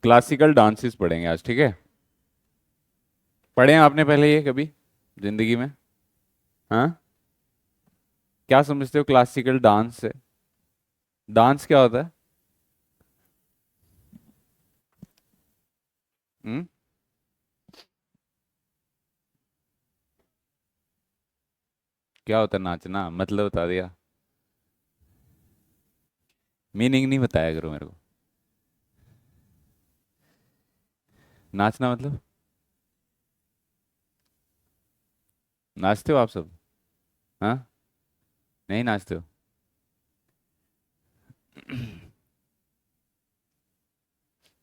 Classical dances पढ़ेंगे आज, ठीक है। पढ़े हैं आपने पहले ये कभी जिंदगी में? हाँ। क्या समझते हो क्लासिकल डांस से? डांस क्या होता है? हम्म। क्या होता है नाचना? मतलब बता दिया, मीनिंग नहीं बताया करो मेरे को। नाचना मतलब? नाचते हो आप सब? हाँ। नहीं नाचते हो?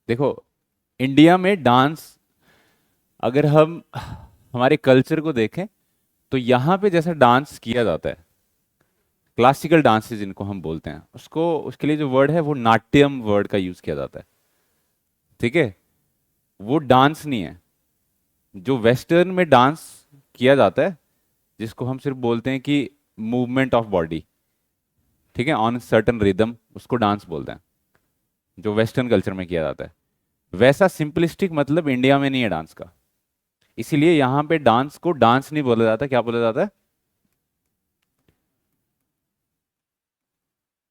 देखो, इंडिया में डांस, अगर हम हमारे कल्चर को देखें तो यहाँ पे जैसा डांस किया जाता है, क्लासिकल डांसेस जिनको हम बोलते हैं, उसको उसके लिए जो वर्ड है वो नाट्यम वर्ड का यूज किया जाता है। ठीक है। वो डांस नहीं है। जो वेस्टर्न में डांस किया जाता है, जिसको हम सिर्फ बोलते हैं कि मूवमेंट ऑफ बॉडी, ठीक है, ऑन सर्टन रिदम, उसको डांस बोलते हैं, जो वेस्टर्न कल्चर में किया जाता है। वैसा सिंपलिस्टिक मतलब इंडिया में नहीं है डांस का। इसीलिए यहां पे डांस को डांस नहीं बोला जाता, क्या बोला जाता है?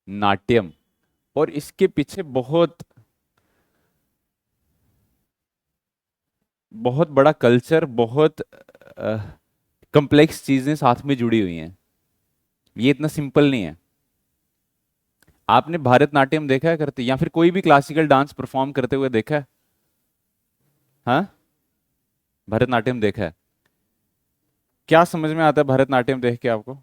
नाट्यम। और इसके पीछे बहुत बहुत बड़ा कल्चर, बहुत कम्प्लेक्स चीजें साथ में जुड़ी हुई हैं। ये इतना सिंपल नहीं है। आपने भारतनाट्यम देखा है करते, या फिर कोई भी क्लासिकल डांस परफॉर्म करते हुए देखा है? हाँ। भरतनाट्यम देखा है? क्या समझ में आता है भरतनाट्यम देख के आपको?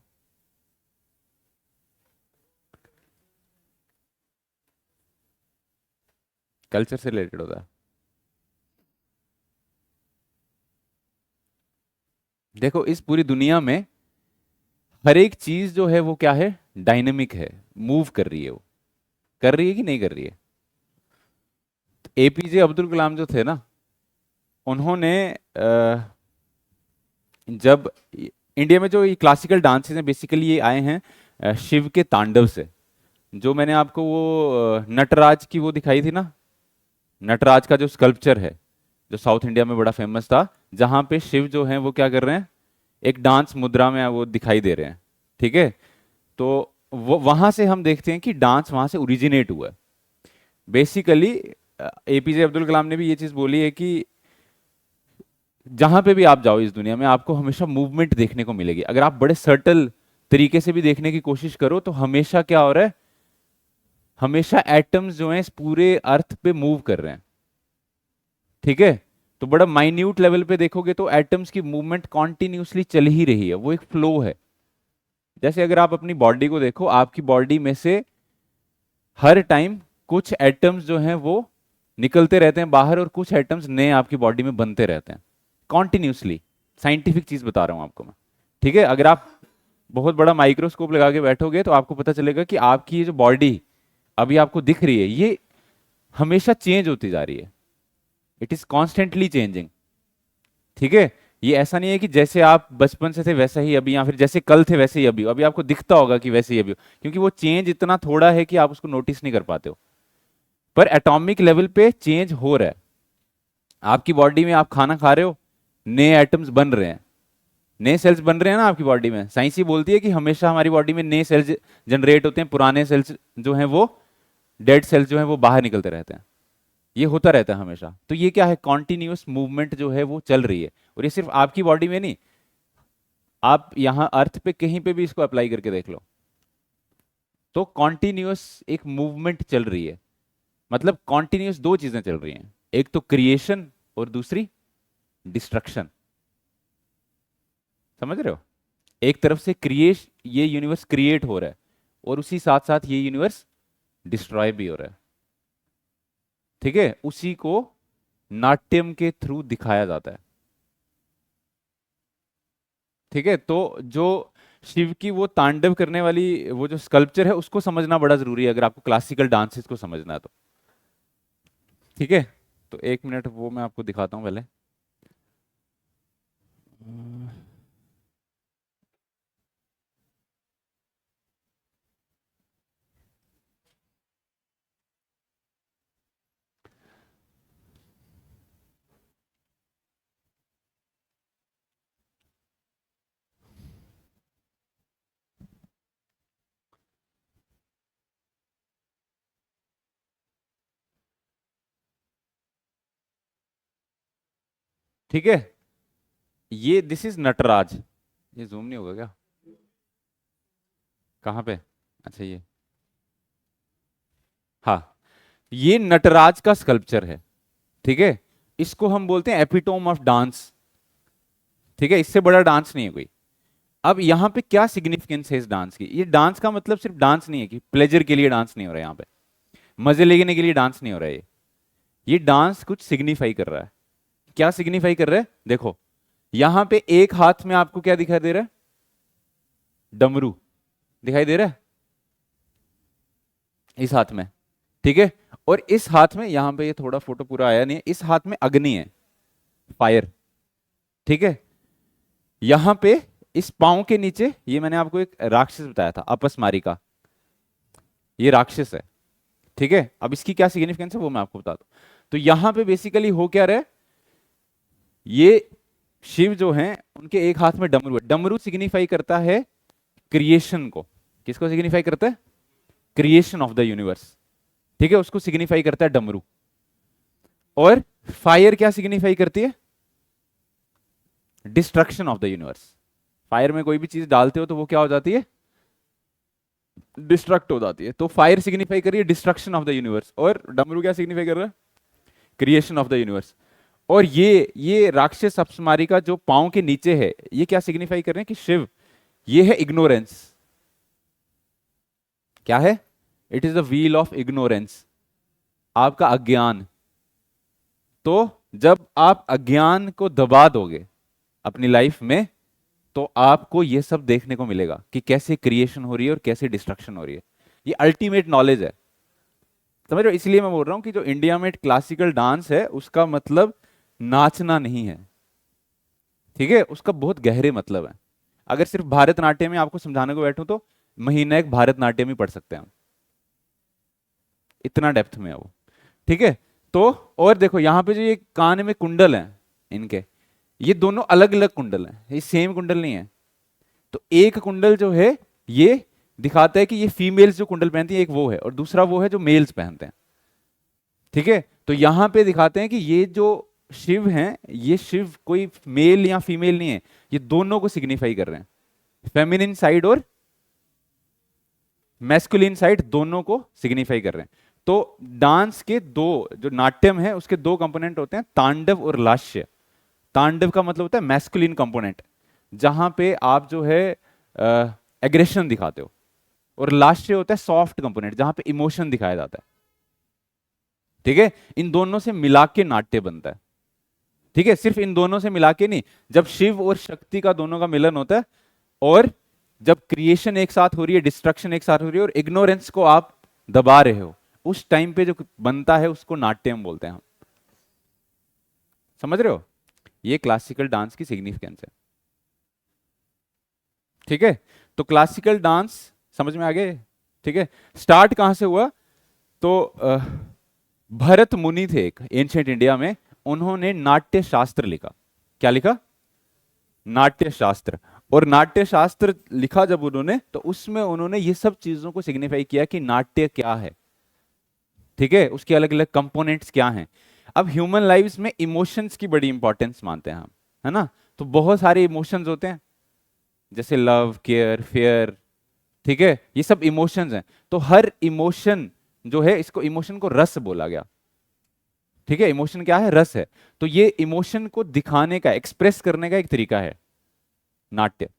कल्चर से रिलेटेड होता है। देखो, इस पूरी दुनिया में हर एक चीज जो है वो क्या है? डायनेमिक है। मूव कर रही है वो। कर रही है कि नहीं कर रही है? एपीजे अब्दुल कलाम जो थे ना, उन्होंने जब इंडिया में जो ये क्लासिकल डांसेस हैं, बेसिकली ये आए हैं शिव के तांडव से। जो मैंने आपको वो नटराज की वो दिखाई थी ना, नटराज का जो स्कल्पचर है, जो साउथ इंडिया में बड़ा फेमस था, जहां पे शिव जो हैं वो क्या कर रहे हैं, एक डांस मुद्रा में वो दिखाई दे रहे हैं। ठीक है। तो वो वहां से हम देखते हैं कि डांस वहां से ओरिजिनेट हुआ है बेसिकली। एपीजे अब्दुल कलाम ने भी ये चीज बोली है कि जहां पे भी आप जाओ इस दुनिया में, आपको हमेशा मूवमेंट देखने को मिलेगी। अगर आप बड़े सटल तरीके से भी देखने की कोशिश करो तो हमेशा क्या हो रहा है, हमेशा एटम्स जो हैं इस पूरे अर्थ पे मूव कर रहे हैं। ठीक है। तो बड़ा माइन्यूट लेवल पे देखोगे तो एटम्स की मूवमेंट कॉन्टिन्यूसली चल ही रही है, वो एक फ्लो है। जैसे अगर आप अपनी बॉडी को देखो, आपकी बॉडी में से हर टाइम कुछ एटम्स जो हैं वो निकलते रहते हैं बाहर, और कुछ एटम्स नए आपकी बॉडी में बनते रहते हैं कॉन्टिन्यूसली। साइंटिफिक चीज बता रहा हूं आपको मैं। ठीक है। अगर आप बहुत बड़ा माइक्रोस्कोप लगा के बैठोगे तो आपको पता चलेगा कि आपकी ये जो बॉडी अभी आपको दिख रही है, ये हमेशा चेंज होती जा रही है। It is constantly changing. ठीक है। ये ऐसा नहीं है कि जैसे आप बचपन से थे वैसा ही अभी, या फिर जैसे कल थे वैसे ही अभी अभी आपको दिखता होगा कि वैसे ही अभी हो। क्योंकि वो चेंज इतना थोड़ा है कि आप उसको नोटिस नहीं कर पाते हो। पर एटॉमिक लेवल पे चेंज हो रहा है। आपकी बॉडी में आप खाना खा रहे हो, नए एटम्स बन रहे हैं, नए सेल्स बन रहे हैं ना आपकी बॉडी में। साइंस ही बोलती है कि हमेशा हमारी बॉडी में नए सेल्स जनरेट होते हैं, पुराने सेल्स जो हैं वो, डेड सेल्स जो हैं वो बाहर निकलते रहते हैं। ये होता रहता है हमेशा। तो ये क्या है, कॉन्टिन्यूस मूवमेंट जो है वो चल रही है। और ये सिर्फ आपकी बॉडी में नहीं, आप यहाँ अर्थ पे कहीं पे भी इसको अप्लाई करके देख लो, तो कॉन्टिन्यूस एक मूवमेंट चल रही है। मतलब कॉन्टिन्यूस दो चीजें चल रही हैं, एक तो क्रिएशन और दूसरी डिस्ट्रक्शन। समझ रहे हो? एक तरफ से क्रिएश ये यूनिवर्स क्रिएट हो रहा है, और उसी साथ साथ ये यूनिवर्स डिस्ट्रॉय भी हो रहा है। ठीक है। उसी को नाट्यम के थ्रू दिखाया जाता है। ठीक है, तो जो शिव की वो तांडव करने वाली वो जो स्कल्पचर है उसको समझना बड़ा जरूरी है अगर आपको क्लासिकल डांसेस को समझना है तो। ठीक है, तो एक मिनट वो मैं आपको दिखाता हूँ पहले। ठीक है, ये दिस इज नटराज। ये जूम नहीं होगा क्या? कहाँ पे? अच्छा ये, हाँ, ये नटराज का स्कल्पचर है। ठीक है, इसको हम बोलते हैं एपिटोम ऑफ डांस। ठीक है, इससे बड़ा डांस नहीं है कोई। अब यहाँ पे क्या सिग्निफिकेंस है इस डांस की? ये डांस का मतलब सिर्फ डांस नहीं है कि प्लेजर के लिए डांस नहीं हो रहा है यहाँ पे, मजे लेने के लिए डांस नहीं हो रहा है ये डांस कुछ सिग्निफाई कर रहा है। क्या सिग्निफाई कर रहा है? देखो, यहां पे एक हाथ में आपको क्या दिखाई दे रहा है? डमरू दिखाई दे रहा है इस हाथ में। ठीक है, और इस हाथ में, यहां पे ये थोड़ा फोटो पूरा आया नहीं है, इस हाथ में अग्नि है, फायर। ठीक है, यहां पे इस पांव के नीचे, ये मैंने आपको एक राक्षस बताया था अपस्मारी का, ये राक्षस है। ठीक है, अब इसकी क्या सिग्निफिकेंस है वो मैं आपको बता दूं। तो यहां पे बेसिकली हो क्या रहा है, ये शिव जो हैं उनके एक हाथ में डमरू है। डमरू सिग्निफाई करता है क्रिएशन को। किसको सिग्निफाई करता है? Creation of the universe. ठीक है, उसको सिग्निफाई करता है डमरू। और फायर क्या सिग्निफाई करती है? Destruction of the universe. Fire में कोई भी चीज डालते हो तो वो क्या हो जाती है? डिस्ट्रक्ट हो जाती है। तो फायर सिग्निफाई कर रही है डिस्ट्रक्शन ऑफ द यूनिवर्स, और डमरू क्या सिग्निफाई कर रहा है? Creation of the universe. और ये राक्षस अप्समारी का जो पांव के नीचे है, ये क्या सिग्निफाई कर रहे हैं कि शिव, ये है इग्नोरेंस। क्या है? It is the wheel of ignorance, आपका अज्ञान। तो जब आप अज्ञान को दबा दोगे अपनी लाइफ में, तो आपको यह सब देखने को मिलेगा कि कैसे क्रिएशन हो रही है और कैसे डिस्ट्रक्शन हो रही है। ये अल्टीमेट नॉलेज है, समझ रहे हो? इसलिए मैं बोल रहा हूं कि जो इंडिया में क्लासिकल डांस है उसका मतलब नाचना नहीं है। ठीक है, उसका बहुत गहरे मतलब है। अगर सिर्फ भारतनाट्यम में आपको समझाने को बैठूं तो महीना एक भारतनाट्यम ही पढ़ सकते हैं हम, इतना डेप्थ में है वो। ठीक है, तो और देखो यहां पे जो ये कान में कुंडल हैं इनके, ये दोनों अलग अलग कुंडल हैं, ये सेम कुंडल नहीं है। तो एक कुंडल जो है ये दिखाता है कि ये फीमेल्स जो कुंडल पहनती है, एक वो है, और दूसरा वो है जो मेल्स पहनते हैं। ठीक है, तो यहां पे दिखाते हैं कि ये जो शिव हैं, ये शिव कोई मेल या फीमेल नहीं है, ये दोनों को सिग्निफाई कर रहे हैं, फेमिनिन साइड और मैस्कुलिन साइड, दोनों को सिग्निफाई कर रहे हैं। तो डांस के दो, जो नाट्यम है उसके दो कंपोनेंट होते हैं, तांडव और लास्य। तांडव का मतलब होता है मैस्कुलिन कंपोनेंट, जहां पे आप जो है एग्रेशन दिखाते हो, और लास्य होता है सॉफ्ट कंपोनेंट, जहां पे इमोशन दिखाया जाता है। ठीक है, इन दोनों से मिला के नाट्य बनता है। ठीक है, सिर्फ इन दोनों से मिला के नहीं, जब शिव और शक्ति का दोनों का मिलन होता है, और जब क्रिएशन एक साथ हो रही है, डिस्ट्रक्शन एक साथ हो रही है, और इग्नोरेंस को आप दबा रहे हो, उस टाइम पे जो बनता है उसको नाट्यम बोलते हैं हम। समझ रहे हो? ये क्लासिकल डांस की सिग्निफिकेंस है। ठीक है, तो क्लासिकल डांस समझ में आ गए? ठीक है, स्टार्ट कहां से हुआ? तो भरत मुनि थे एक एंशिएंट इंडिया में, उन्होंने नाट्य शास्त्र लिखा। क्या लिखा? नाट्य शास्त्र। और नाट्य शास्त्र लिखा जब उन्होंने, तो उसमें उन्होंने ये सब चीजों को सिग्निफाई किया कि नाट्य क्या है। ठीक है, उसके अलग अलग कंपोनेंट्स क्या हैं। अब ह्यूमन लाइव्स में इमोशंस की बड़ी इंपॉर्टेंस मानते हैं हम, है ना? तो बहुत सारे इमोशंस होते हैं, जैसे लव, केयर, फेयर। ठीक है, ये सब इमोशंस हैं। तो हर इमोशन जो है, इसको इमोशन को रस बोला गया। ठीक है, इमोशन क्या है? रस है। तो ये इमोशन को दिखाने का, एक्सप्रेस करने का एक तरीका है नाट्य।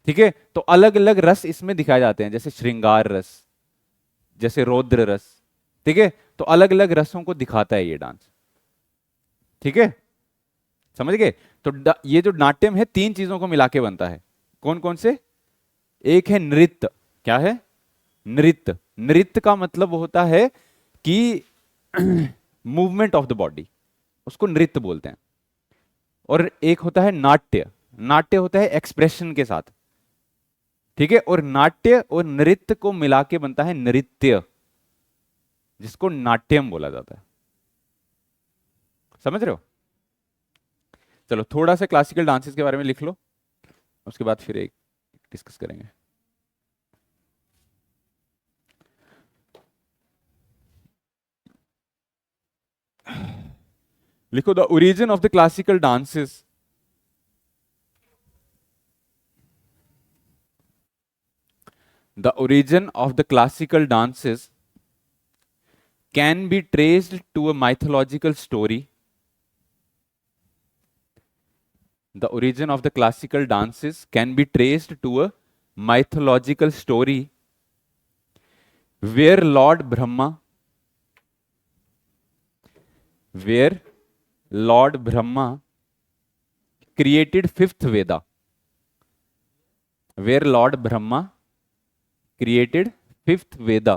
ठीक है, तो अलग अलग रस इसमें दिखाए जाते हैं, जैसे श्रृंगार रस, जैसे रौद्र रस। ठीक है, तो अलग अलग रसों को दिखाता है ये डांस। ठीक है, समझ गए? तो ये जो नाट्यम है तीन चीजों को मिला के बनता है। कौन कौन से? एक है नृत्य। क्या है? नृत्य। नृत्य का मतलब होता है कि मूवमेंट ऑफ द बॉडी, उसको नृत्य बोलते हैं। और एक होता है नाट्य। नाट्य होता है एक्सप्रेशन के साथ, ठीक है। और नाट्य और नृत्य को मिला के बनता है नृत्य, जिसको नाट्यम बोला जाता है। समझ रहे हो? चलो थोड़ा सा क्लासिकल डांसेस के बारे में लिख लो, उसके बाद फिर एक डिस्कस करेंगे। लिखो the origin of the classical dances. The origin of the classical dances can be traced to a mythological story. The origin of the classical dances can be traced to a mythological story where where Lord Brahma created fifth Veda. Where Lord Brahma created fifth Veda.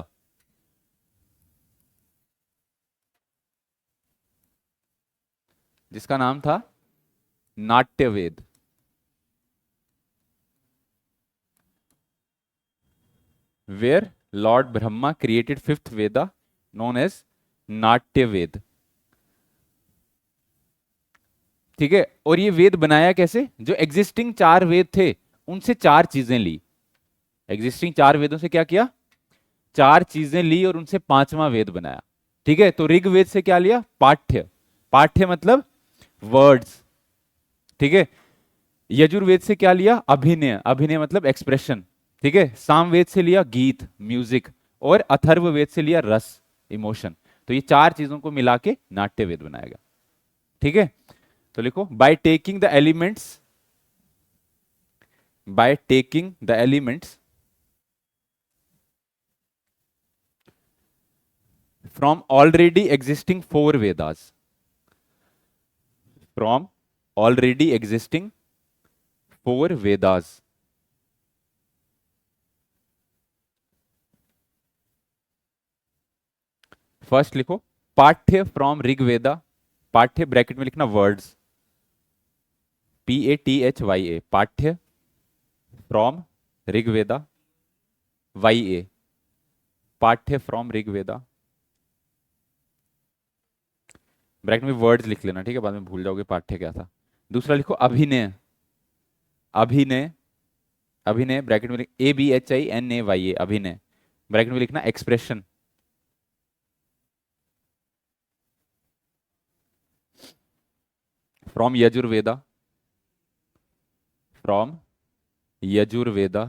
जिसका नाम था नाट्यवेद। Where Lord Brahma created fifth Veda known as नाट्यवेद। ठीक है। और ये वेद बनाया कैसे? जो एग्जिस्टिंग चार वेद थे उनसे चार चीजें ली। एग्जिस्टिंग चार वेदों से क्या किया? चार चीजें ली और उनसे पांचवा वेद बनाया। ठीक है। तो ऋग्वेद से क्या लिया? पाठ्य। पाठ्य मतलब वर्ड्स, ठीक है। यजुर्वेद से क्या लिया? अभिनय। अभिनय मतलब एक्सप्रेशन, ठीक है। सामवेद से लिया गीत, म्यूजिक। और अथर्ववेद से लिया रस, इमोशन। तो ये चार चीजों को मिला के नाट्यवेद बनाएगा, ठीक है। तो लिखो by taking the elements, by taking the elements from already existing four Vedas, from already existing four Vedas. First लिखो पाठ्य फ्रॉम ऋग्वेदा। पाठ्य ब्रैकेट में लिखना वर्ड्स, PATHYA, पाठ्य फ्रॉम ऋग्वेदा, YA, पाठ्य फ्रॉम ऋग्वेदा। ब्रैकेट में वर्ड्स लिख लेना, ठीक है, बाद में भूल जाओगे पाठ्य क्या था। दूसरा लिखो अभिनय। अभिनय, अभिनय ब्रैकेट में ABHINAYA, अभिनय। ब्रैकेट में लिखना expression. From Yajurveda, from Yajurveda.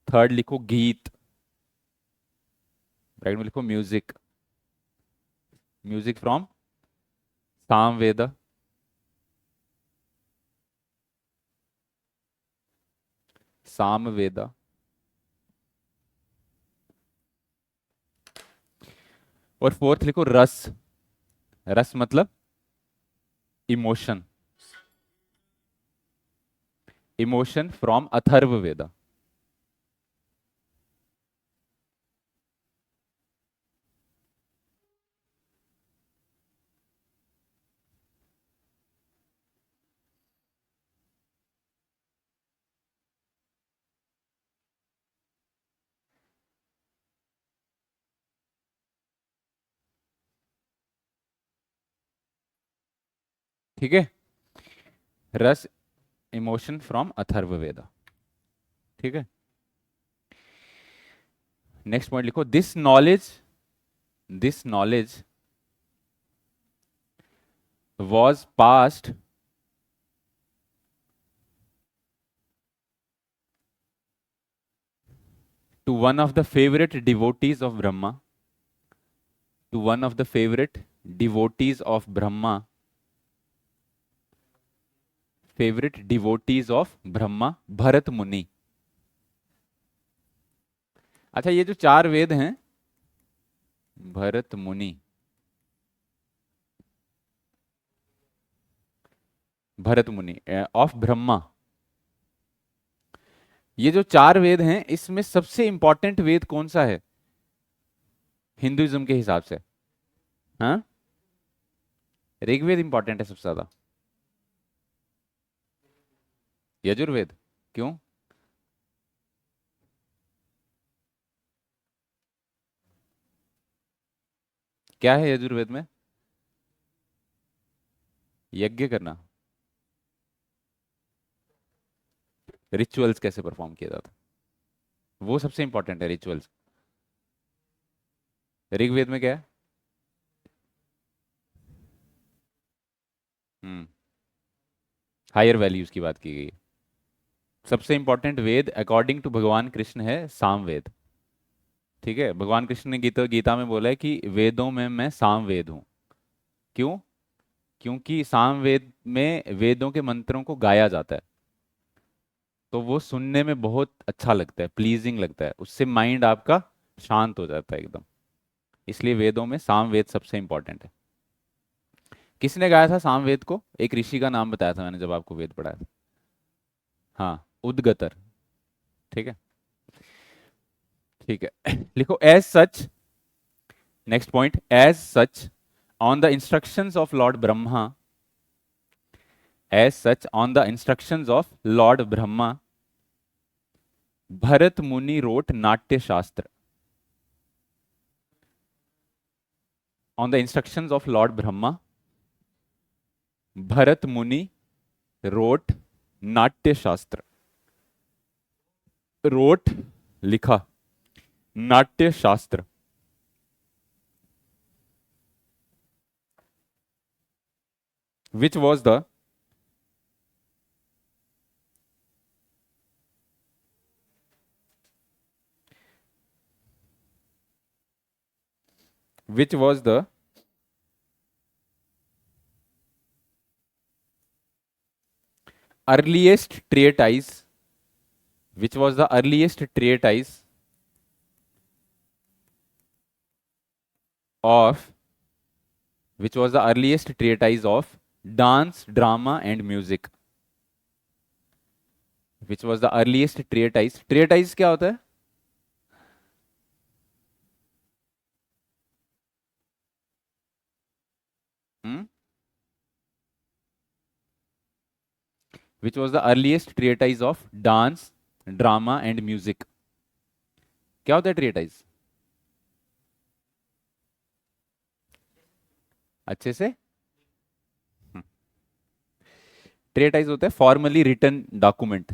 Third लिखो गीत, ब्रैकेट में लिखो music. Music from Samaveda, Samaveda. और फोर्थ लिखो रस। रस मतलब इमोशन, इमोशन फ्रॉम अथर्ववेद। ठीक है। रस, इमोशन फ्रॉम अथर्ववेद, ठीक है। नेक्स्ट पॉइंट लिखो this knowledge, this knowledge was passed to one of the favorite devotees of Brahma, to one of the favorite devotees of Brahma, favorite devotees of Brahma, Bharat मुनि। अच्छा ये जो चार वेद हैं, भरत मुनि, भरत मुनि ऑफ ब्रह्मा। ये जो चार वेद हैं इसमें सबसे इंपॉर्टेंट वेद कौन सा है हिंदुइज्म के हिसाब से? हाँ, ऋग्वेद इंपॉर्टेंट है सबसे ज्यादा। यजुर्वेद क्यों? क्या है यजुर्वेद में? यज्ञ करना। रिचुअल्स कैसे परफॉर्म किया जाता है वो सबसे इंपॉर्टेंट है, रिचुअल्स। ऋग्वेद में क्या है? हम्म, हायर वैल्यूज की बात की गई है। सबसे इंपॉर्टेंट वेद अकॉर्डिंग टू भगवान कृष्ण है सामवेद। ठीक है, भगवान कृष्ण ने गीता में बोला है कि वेदों में मैं सामवेद हूँ। क्यों? क्योंकि सामवेद में वेदों के मंत्रों को गाया जाता है, तो वो सुनने में बहुत अच्छा लगता है, प्लीजिंग लगता है, उससे माइंड आपका शांत हो जाता है एकदम। इसलिए वेदों में सामवेद सबसे इंपॉर्टेंट है। किसने गाया था सामवेद को? एक ऋषि का नाम बताया था मैंने जब आपको वेद पढ़ाया था। हाँ, उदगतर। ठीक है, ठीक है। लिखो as such. Next point, as such on the instructions of Lord Brahma. As such on the instructions of Lord Brahma Bharat Muni wrote Natya Shastra. On the instructions of Lord Brahma Bharat Muni wrote Natya Shastra. Wrote लिखा, Natya Shastra. Which was the which was the earliest treatise, which was the earliest treatise of, which was the earliest treatise of dance, drama and music. Which was the earliest treatise? Treatise क्या होता है? Hmm? Which was the earliest treatise of dance, drama and music? क्या होता है treatise? अच्छे से? ट्रेटाइज होता है फॉर्मली रिटन डॉक्यूमेंट,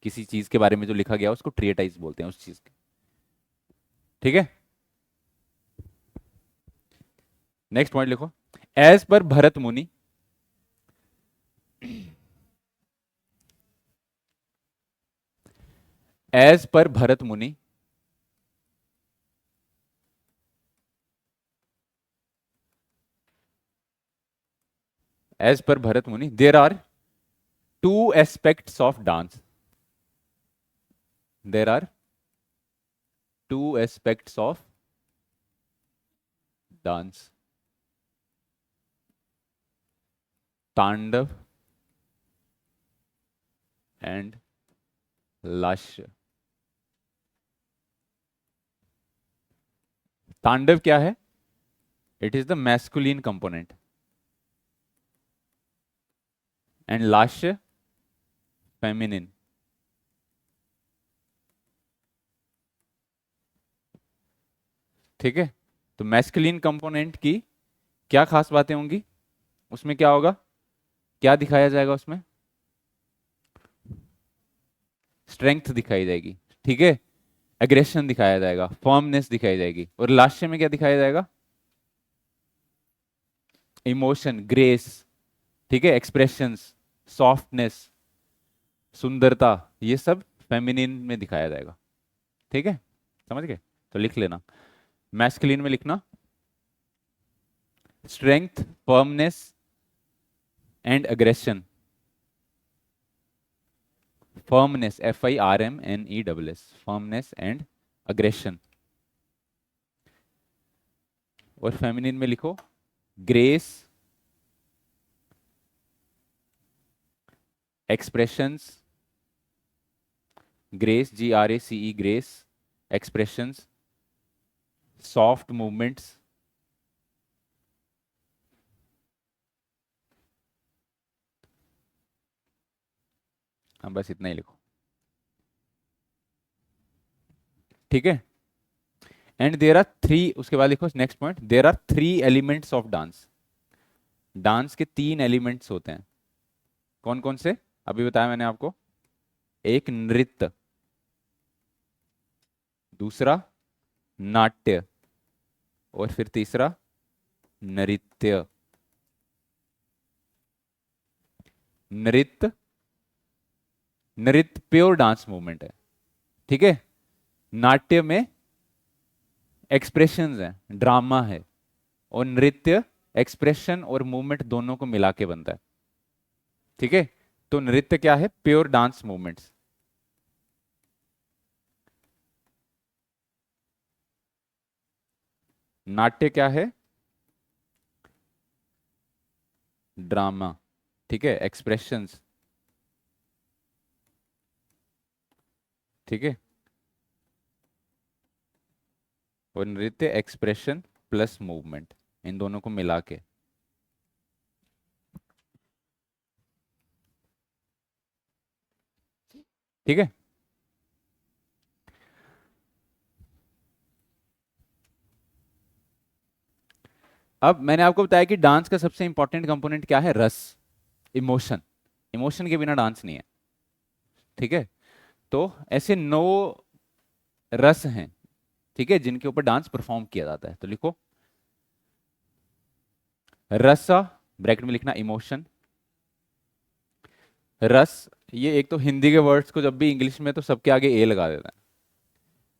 किसी चीज के बारे में जो लिखा गया उसको ट्रेटाइज बोलते हैं उस चीज के। ठीक है, नेक्स्ट पॉइंट लिखो। एज पर भरत मुनि, एज पर भरत मुनि as per Bharat Muni there are two aspects of dance. There are two aspects of dance, tandava and lasya. Tandava क्या है? It is the masculine component and lasya feminine. ठीक है, तो मैस्कुलिन कंपोनेंट की क्या खास बातें होंगी? उसमें क्या होगा, क्या दिखाया जाएगा उसमें? स्ट्रेंथ दिखाई जाएगी। ठीक है, एग्रेशन दिखाया जाएगा, फर्मनेस दिखाई जाएगी, और लास्ट में क्या दिखाया जाएगा? Emotion, grace. ठीक है, एक्सप्रेशंस, सॉफ्टनेस, सुंदरता, ये सब फेमिनिन में दिखाया जाएगा। ठीक है, समझ गए? तो लिख लेना, मैस्कुलिन में लिखना strength, firmness and aggression. Firmness, FIRMNESS, firmness and aggression. और फेमिनिन में लिखो grace, expressions, grace, GRACE, grace, expressions, soft movements, हम बस इतना ही लिखो, ठीक है। एंड देर आर थ्री, उसके बाद लिखो next point, there are three elements of dance. Dance के तीन एलिमेंट्स होते हैं। कौन कौन से? अभी बताया मैंने आपको। एक नृत्य, दूसरा नाट्य, और फिर तीसरा नृत्य। नृत्य, नृत्य प्योर डांस मूवमेंट है, ठीक है। नाट्य में एक्सप्रेशंस है, ड्रामा है, और नृत्य एक्सप्रेशन और मूवमेंट दोनों को मिला के बनता है, ठीक है। तो नृत्य क्या है? Pure dance movements. नाट्य क्या है? ड्रामा, ठीक है, एक्सप्रेशंस, ठीक है। और नृत्य एक्सप्रेशन प्लस मूवमेंट, इन दोनों को मिला के। ठीक है। अब मैंने आपको बताया कि डांस का सबसे इंपॉर्टेंट कंपोनेंट क्या है? रस, इमोशन। इमोशन के बिना डांस नहीं है, ठीक है। तो ऐसे 9 रस हैं, ठीक है, जिनके ऊपर डांस परफॉर्म किया जाता है। तो लिखो रस, ब्रैकेट में लिखना इमोशन। रस, ये एक तो हिंदी के वर्ड्स को जब भी इंग्लिश में तो सबके आगे ए लगा देता है,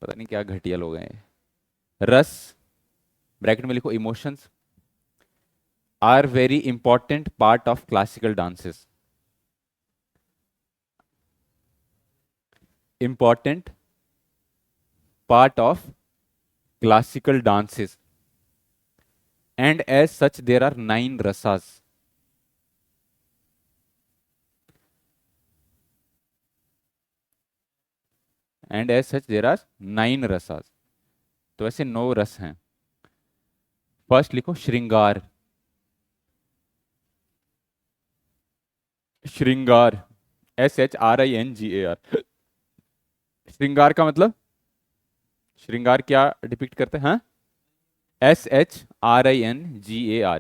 पता नहीं क्या घटिया लोग हैं ये। रस, ब्रैकेट में लिखो emotions, are very important part of classical dances. Important part of classical dances, and as such there are 9 rasas. And as such there are 9 rasas. तो ऐसे 9 रस हैं। फर्स्ट लिखो श्रृंगार। श्रृंगार, SHRINGAR। श्रृंगार का मतलब, श्रृंगार क्या डिपिक्ट करते हैं? हाँ, SHRINGAR,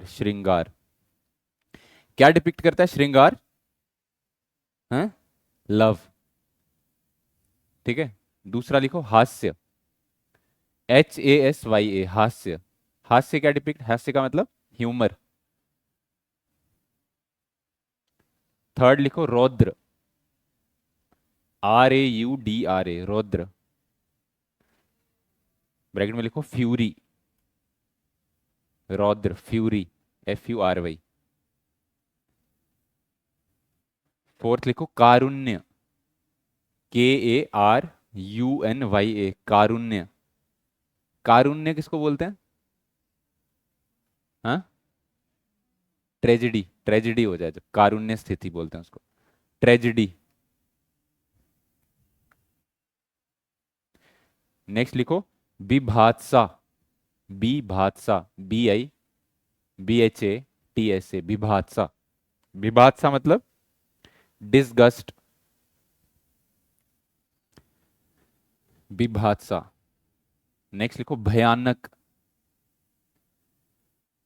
श्रृंगार क्या डिपिक्ट करता है? श्रृंगार, हाँ, लव, ठीक है। दूसरा लिखो हास्य, HASYA, हास्य। हास्य क्या डिपिक्ट, हास्य का मतलब ह्यूमर। थर्ड लिखो रौद्र, RAUDRA, रौद्र। ब्रैकेट में लिखो फ्यूरी, रौद्र, फ्यूरी, FURY। फोर्थ लिखो कारुण्य, KARUNYA, कारुण्य। कारुण्य किसको बोलते हैं? हाँ, ट्रेजिडी, ट्रेजिडी हो जाए जब कारुण्य स्थिति बोलते हैं उसको, ट्रेजिडी। नेक्स्ट लिखो विभात्सा, विभात्सा, BIBHATSA, विभात्सा। विभात्सा मतलब डिसगस्ट, विभात्सा। नेक्स्ट लिखो भयानक,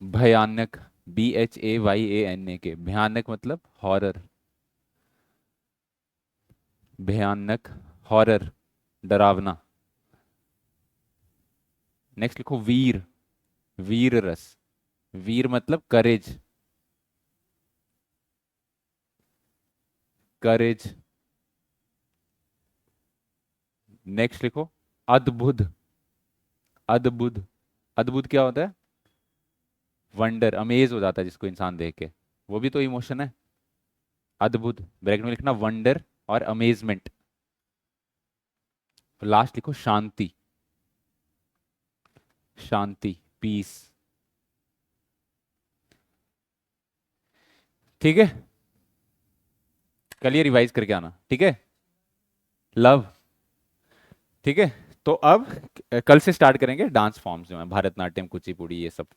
भयानक, BHAYANAK, भयानक मतलब हॉरर, भयानक, हॉरर, डरावना। नेक्स्ट लिखो वीर, वीर रस, वीर मतलब करेज, करेज। नेक्स्ट लिखो अद्भुत, अद्भुत, अद्भुत क्या होता है? वंडर, अमेज हो जाता है जिसको इंसान देख के, वो भी तो इमोशन है। अद्भुत, ब्रैकेट में लिखना वंडर और अमेजमेंट। लास्ट लिखो शांति, शांति, पीस, ठीक है। कल ये रिवाइज करके आना, ठीक है? लव, ठीक है। तो अब कल से स्टार्ट करेंगे डांस फॉर्म्स जो है, भरतनाट्यम, कुचिपुड़ी, ये सब।